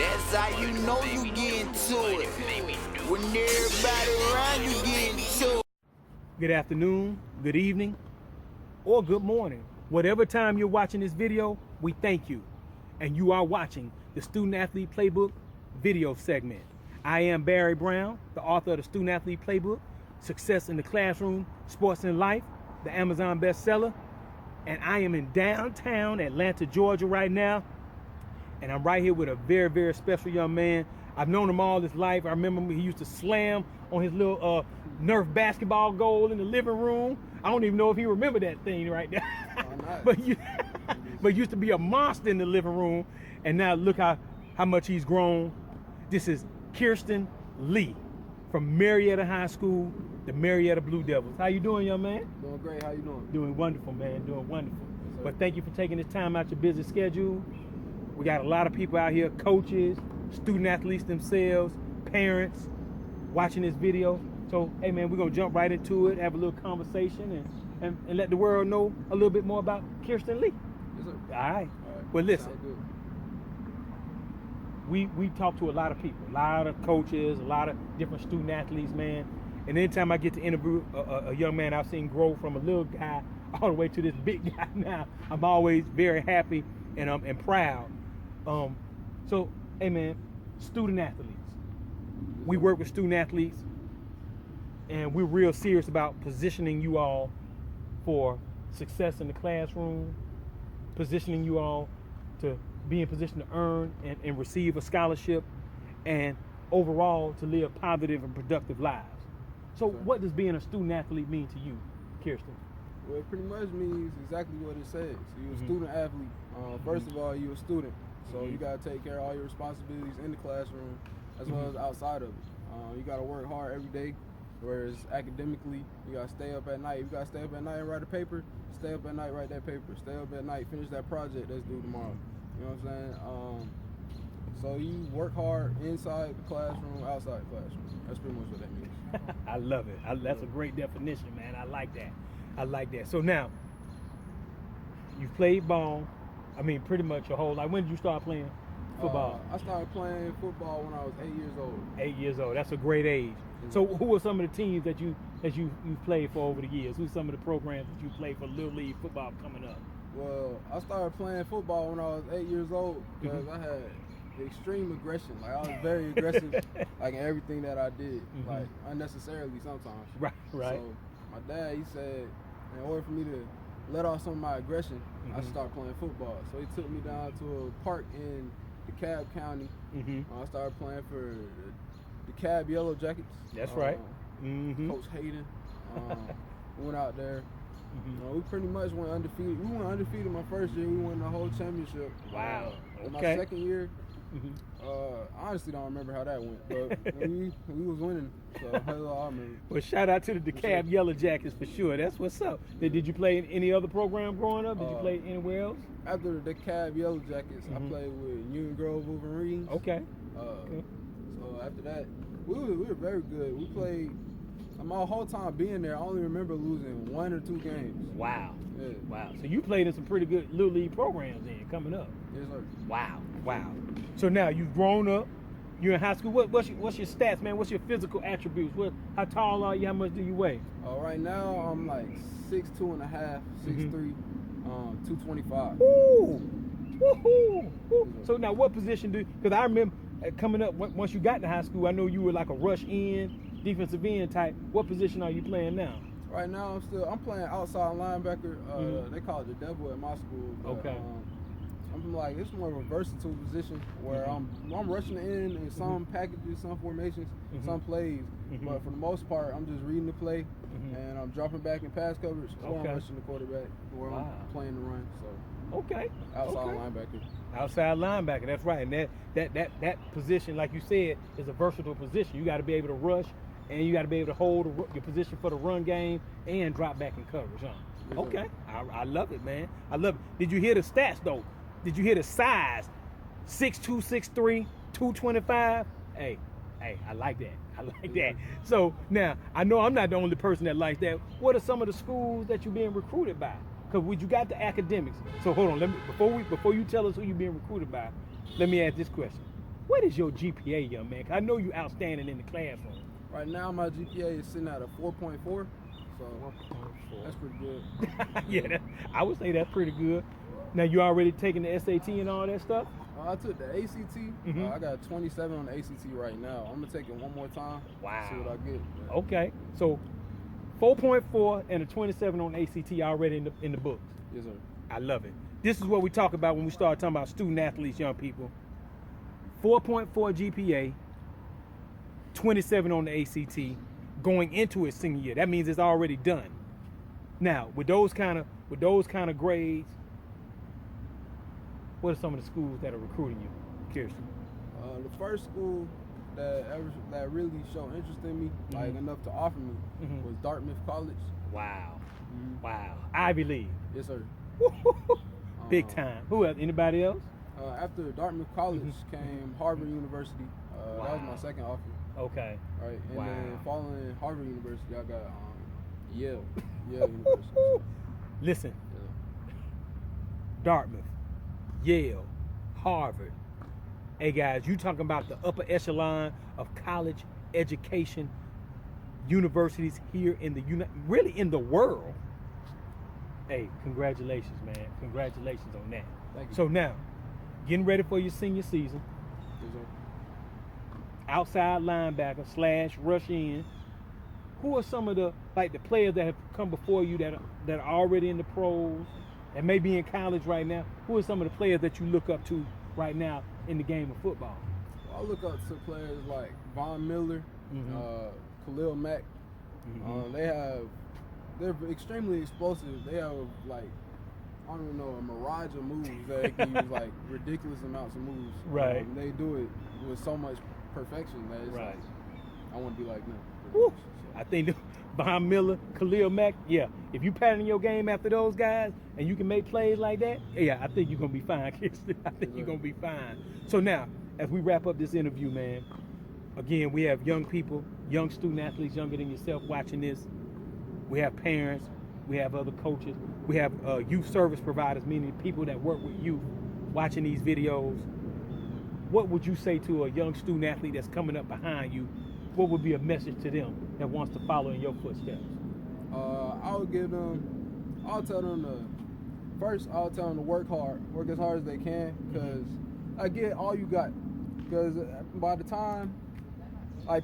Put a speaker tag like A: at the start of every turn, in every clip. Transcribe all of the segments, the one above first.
A: That's how you know you get into it. When everybody around you get into it.
B: Good afternoon, good evening, or good morning. Whatever time you're watching this video, we thank you. And you are watching the Student Athlete Playbook video segment. I am Barry Brown, the author of the Student Athlete Playbook, Success in the Classroom, Sports and Life, the Amazon bestseller. And I am in downtown Atlanta, Georgia right now. And I'm right here with a very, very special young man. I've known him all his life. I remember he used to slam on his little Nerf basketball goal in the living room. I don't even know if he remember that thing right now. But used to be a monster in the living room. And now look how much he's grown. This is Kiersten Lee from Marietta High School, the Marietta Blue Devils. How you doing, young man?
C: Doing great. How you doing?
B: Doing wonderful, man. Doing wonderful. Yes, but thank you for taking this time out your busy schedule. We got a lot of people out here, coaches, student athletes themselves, parents, watching this video. So, hey, man, we're going to jump right into it, have a little conversation, and let the world know a little bit more about Kiersten Lee.
C: Yes, sir.
B: All right. Well, listen.
C: Sounds good.
B: We talk to a lot of people, a lot of coaches, a lot of different student athletes, man. And anytime I get to interview a young man I've seen grow from a little guy all the way to this big guy now, I'm always very happy and proud. So, hey, man, student athletes. We work with student athletes, and we're real serious about positioning you all for success in the classroom, positioning you all to be in position to earn and receive a scholarship, and overall to live positive and productive lives. So what does being a student athlete mean to you, Kiersten?
C: Well, it pretty much means exactly what it says. You're a student athlete. First of all, you're a student. So you got to take care of all your responsibilities in the classroom as well as outside of it. You got to work hard every day, whereas academically, you got to stay up at night. You got to stay up at night and write a paper. Stay up at night, write that paper. Stay up at night, finish that project that's due tomorrow. You know what I'm saying? So you work hard inside the classroom, outside the classroom. That's pretty much what that means.
B: I love it. That's a great definition, man. I like that. I like that. So now, you've played ball, pretty much your whole life. When did you start playing football?
C: I started playing football when I was 8 years old.
B: 8 years old. That's a great age. So who were some of the teams that you've played for over the years? Who's some of the programs that you played for Little League football coming up?
C: Well, I started playing football when I was 8 years old because I had extreme aggression. Like, I was very aggressive, like, in everything that I did, like, unnecessarily sometimes.
B: Right.
C: So my dad, he said, in order for me to let off some of my aggression, I should start playing football. So he took me down to a park in DeKalb County. I started playing for the DeKalb Yellow Jackets.
B: That's right.
C: Coach Hayden. We went out there. We pretty much went undefeated. We went undefeated my first year. We won the whole championship.
B: Wow.
C: My second year, I honestly don't remember how that went, but we was winning, so that's all I remember.
B: Well, shout out to the DeKalb Yellow Jackets for sure. That's what's up. Did you play in any other program growing up? Did you play anywhere else?
C: After the DeKalb Yellow Jackets, I played with Union Grove Wolverines.
B: Okay.
C: So after that, we were very good. We played. My whole time being there, I only remember losing 1 or 2 games.
B: Wow.
C: Yeah.
B: Wow. So you played in some pretty good Little League programs then coming up.
C: Yes, sir.
B: Wow. So now you've grown up. You're in high school. What's your stats, man? What's your physical attributes? How tall are you? How much do you weigh?
C: Right now, I'm like 6'2" and a half, 6'3", 225.
B: Ooh. Woohoo. So now what position because I remember coming up, once you got to high school, I know you were like a rush in, defensive end type. What position are you playing now?
C: Right now, I'm playing outside linebacker. They call it the devil at my school. But,
B: okay.
C: I'm like, it's more of a versatile position where I'm rushing in some packages, some formations, some plays. But for the most part, I'm just reading the play and I'm dropping back in pass coverage, or I'm rushing the quarterback, or I'm playing the run. So outside linebacker.
B: Outside linebacker, that's right. And that position, like you said, is a versatile position. You got to be able to rush, and you got to be able to hold your position for the run game and drop back in coverage, huh? Okay, I love it, man. I love it. Did you hear the stats, though? Did you hear the size? 6'2", 6'3", 225. Hey, I like that. I like that. So now, I know I'm not the only person that likes that. What are some of the schools that you're being recruited by? Because you got the academics. So hold on, before you tell us who you're being recruited by, let me ask this question. What is your GPA, young man? 'Cause I know you outstanding in the classroom.
C: Right now, my GPA is sitting at a 4.4, so that's pretty good.
B: Yeah, I would say that's pretty good. Now, you already taking the SAT and all that stuff?
C: I took the ACT. I got 27 on the ACT right now. I'm gonna take it one more time.
B: Wow.
C: See what I get. Yeah.
B: Okay, so 4.4 and a 27 on ACT already in the books.
C: Yes, sir.
B: I love it. This is what we talk about when we start talking about student athletes, young people. 4.4 GPA, 27 on the ACT, going into his senior year. That means it's already done. Now, with those kind of grades, what are some of the schools that are recruiting you, Kiersten?
C: The first school that really showed interest in me, like enough to offer me, was Dartmouth College.
B: Wow. Wow. Ivy League.
C: Yes, sir.
B: Big time. Who else? Anybody else?
C: After Dartmouth College came Harvard University. That was my second offer.
B: Okay.
C: Right, and
B: Wow.
C: then following Harvard University, I got Yale University. So,
B: Listen,
C: yeah.
B: Dartmouth, Yale, Harvard. Hey guys, you talking about the upper echelon of college education universities here in the really in the world. Hey, congratulations, man. Congratulations on that.
C: Thank you.
B: So now, getting ready for your senior season.
C: Yes, sir.
B: Outside linebacker / rush in. Who are some of the players that have come before you that are already in the pros and may be in college right now? Who are some of the players that you look up to right now in the game of football?
C: I look up to players like Von Miller, Khalil Mack. They're extremely explosive. They have I don't even know, a mirage of moves that they can use ridiculous amounts of moves.
B: Right.
C: They do it with so much perfection that it's
B: Right.
C: I want to be like them.
B: Woo. I think Von Miller, Khalil Mack, yeah. If you pattern your game after those guys and you can make plays like that, yeah, I think you're gonna be fine, Kiersten. I think you're gonna be fine. So now, as we wrap up this interview, man, again, we have young people, young student athletes younger than yourself watching this. We have parents, we have other coaches, we have youth service providers, meaning people that work with youth, watching these videos. What would you say to a young student athlete that's coming up behind you? What would be a message to them that wants to follow in your footsteps?
C: I'll tell them to work hard, work as hard as they can, because I get all you got. Because by the time,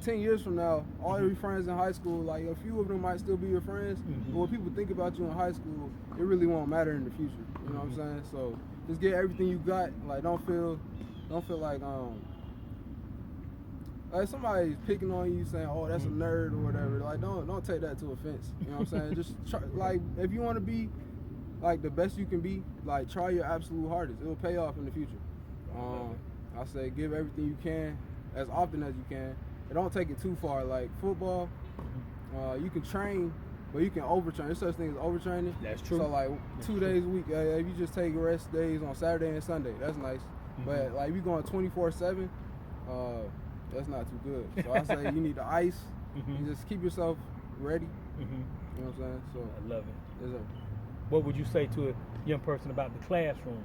C: 10 years from now, all your friends in high school, a few of them might still be your friends, but what people think about you in high school, it really won't matter in the future. You know what I'm saying? So just get everything you got. Don't feel like somebody's picking on you saying, oh, that's a nerd or whatever. Don't take that to offense. You know what I'm saying? Just try, if you want to be the best you can be, try your absolute hardest. It'll pay off in the future. I say give everything you can as often as you can. And don't take it too far. Like football, you can train, but you can overtrain. There's such thing as overtraining.
B: That's true.
C: So 2 days a week, if you just take rest days on Saturday and Sunday, that's nice. But if you're going 24/7, that's not too good. So I say you need the ice. You just keep yourself ready. You know what I'm saying? So
B: I love it.
C: Yes, sir.
B: What would you say to a young person about the classroom,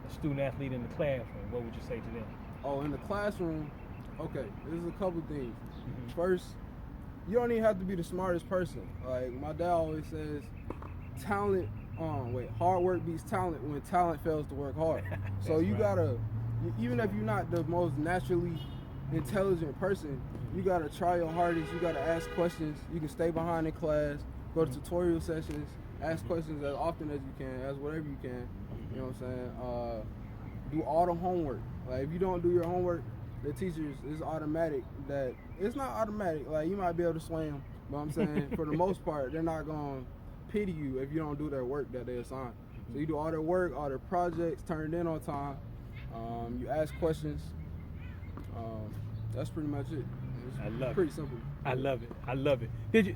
B: a student athlete in the classroom? What would you say to them?
C: Oh, in the classroom, okay, there's a couple things. First, you don't even have to be the smartest person. My dad always says, hard work beats talent when talent fails to work hard. So you gotta, even if you're not the most naturally intelligent person, you gotta try your hardest. You gotta ask questions. You can stay behind in class, go to tutorial sessions, ask questions as often as you can, ask whatever you can. You know what I'm saying? Do all the homework. If you don't do your homework, the teachers, it's automatic that it's not automatic. You might be able to swim, but I'm saying for the most part, they're not gonna pity you if you don't do their work that they assign. So you do all their work, all their projects, turn it in on time. You ask questions. That's pretty much it.
B: I love
C: pretty
B: it.
C: simple.
B: I love it. I love it.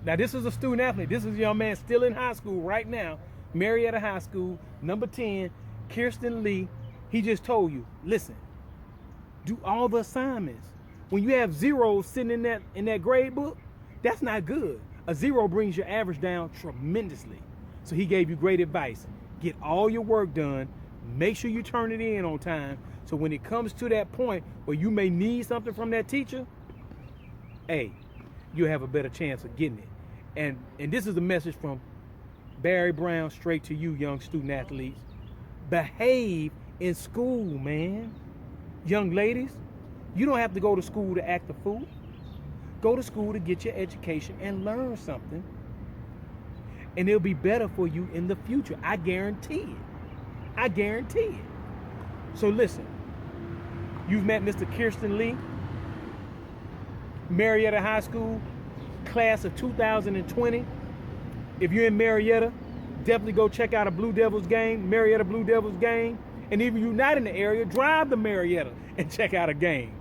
B: Now this is a student athlete. This is a young man still in high school right now, Marietta High School, number 10, Kiersten Lee. He just told you, listen, do all the assignments. When you have zeros sitting in that grade book, that's not good. A 0 brings your average down tremendously. So he gave you great advice. Get all your work done. Make sure you turn it in on time So when it comes to that point where you may need something from that teacher, hey, you have a better chance of getting it. And this is a message from Barry Brown straight to you, young student athletes. Behave in school, man. Young ladies, you don't have to go to school to act a fool. Go to school to get your education and learn something. And it'll be better for you in the future. I guarantee it. I guarantee it. So listen, you've met Mr. Kiersten Lee, Marietta High School, class of 2020. If you're in Marietta, definitely go check out a Blue Devils game, Marietta Blue Devils game. And if you're not in the area, drive to Marietta and check out a game.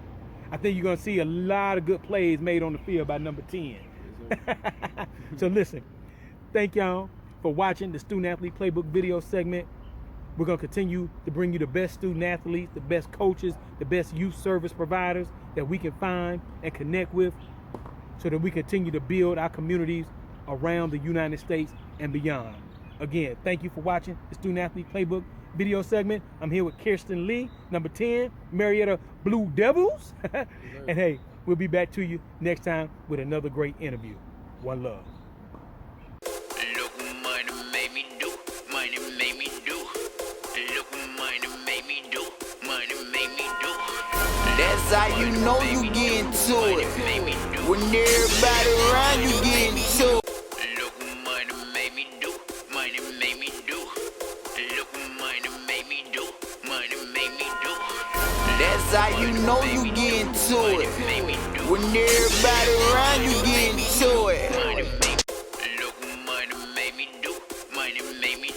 B: I think you're going to see a lot of good plays made on the field by number 10. So listen, thank y'all for watching the Student Athlete Playbook video segment. We're going to continue to bring you the best student athletes, the best coaches, the best youth service providers that we can find and connect with so that we continue to build our communities around the United States and beyond. Again, thank you for watching the Student Athlete Playbook video segment. I'm here with Kiersten Lee, number 10, Marietta Blue Devils. And hey, we'll be back to you next time with another great interview. One love.
A: Look, money made me do, money made me do. Look, money made me do, money made me do. That's how you know you get into it. When everybody around you get into it. Look, money made me do, money made me do. Look, money made me do, money made me do. That's how you know you get into it. When everybody around you get into it. Look, money made me do, money made me